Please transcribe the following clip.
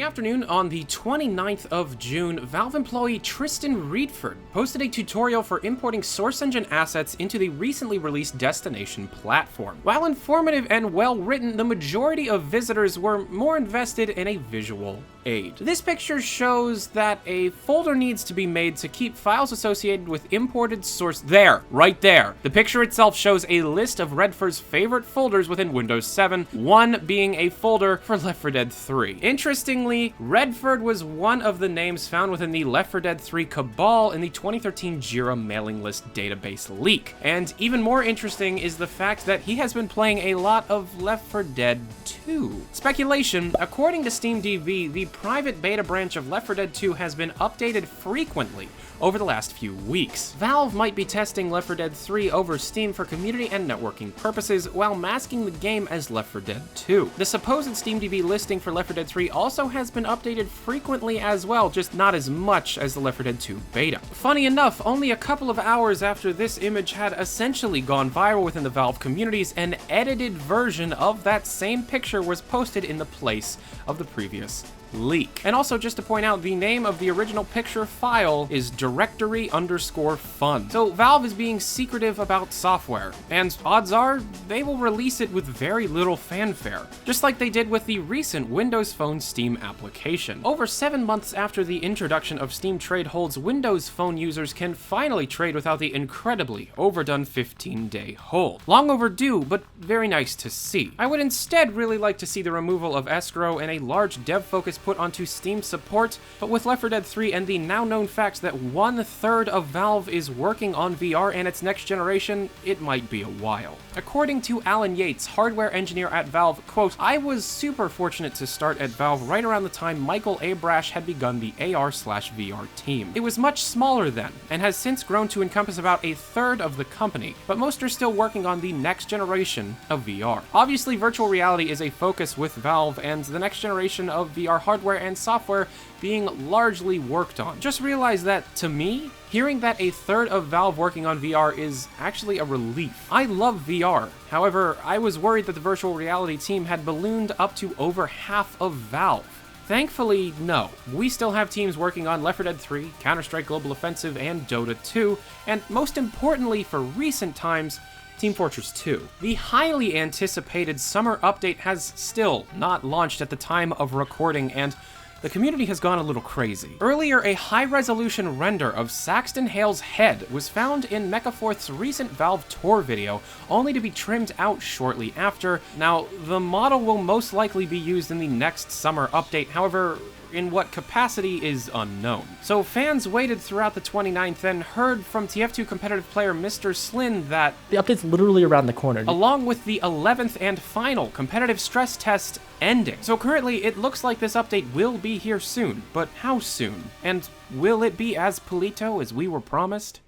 the afternoon on the 29th of June, Valve employee Tristan Reedford posted a tutorial for importing Source Engine assets into the recently released Destination platform. While informative and well-written, the majority of visitors were more invested in a visual aid. This picture shows that a folder needs to be made to keep files associated with imported source. There, right there. The picture itself shows a list of Redford's favorite folders within Windows 7, one being a folder for Left 4 Dead 3. Interestingly, Redford was one of the names found within the Left 4 Dead 3 cabal in the 2013 Jira mailing list database leak. And even more interesting is the fact that he has been playing a lot of Left 4 Dead 2. Speculation: according to SteamDB, the private beta branch of Left 4 Dead 2 has been updated frequently over the last few weeks. Valve might be testing Left 4 Dead 3 over Steam for community and networking purposes while masking the game as Left 4 Dead 2. The supposed SteamDB listing for Left 4 Dead 3 also has been updated frequently as well, just not as much as the Left 4 Dead 2 beta. Funny enough, only a couple of hours after this image had essentially gone viral within the Valve communities, an edited version of that same picture was posted in the place of the previous leak. And also, just to point out, the name of the original picture file is directory_fun. So Valve is being secretive about software, and odds are they will release it with very little fanfare, just like they did with the recent Windows Phone Steam application. Over 7 months after the introduction of Steam Trade Holds, Windows Phone users can finally trade without the incredibly overdone 15-day hold. Long overdue, but very nice to see. I would instead really like to see the removal of escrow and a large dev focus put onto Steam support, but with Left 4 Dead 3 and the now known facts that 1/3 of Valve is working on VR and its next generation, it might be a while. According to Alan Yates, hardware engineer at Valve, quote, "I was super fortunate to start at Valve right around the time Michael Abrash had begun the AR/VR team. It was much smaller then, and has since grown to encompass about 1/3 of the company, but most are still working on the next generation of VR. Obviously, virtual reality is a focus with Valve, and the next generation of VR hardware and software being largely worked on. Just realize that, to me, hearing that 1/3 of Valve working on VR is actually a relief. I love VR. However, I was worried that the virtual reality team had ballooned up to over half of Valve. Thankfully, no. We still have teams working on Left 4 Dead 3, Counter-Strike Global Offensive, and Dota 2, and most importantly for recent times, Team Fortress 2. The highly anticipated summer update has still not launched at the time of recording, and the community has gone a little crazy. Earlier, a high-resolution render of Saxton Hale's head was found in Mechaforth's recent Valve tour video, only to be trimmed out shortly after. Now, the model will most likely be used in the next summer update, however, in what capacity is unknown. So fans waited throughout the 29th and heard from TF2 competitive player Mr. Slyn that the update's literally around the corner, along with the 11th and final competitive stress test ending. So currently, it looks like this update will be here soon, but how soon? And will it be as Polito as we were promised?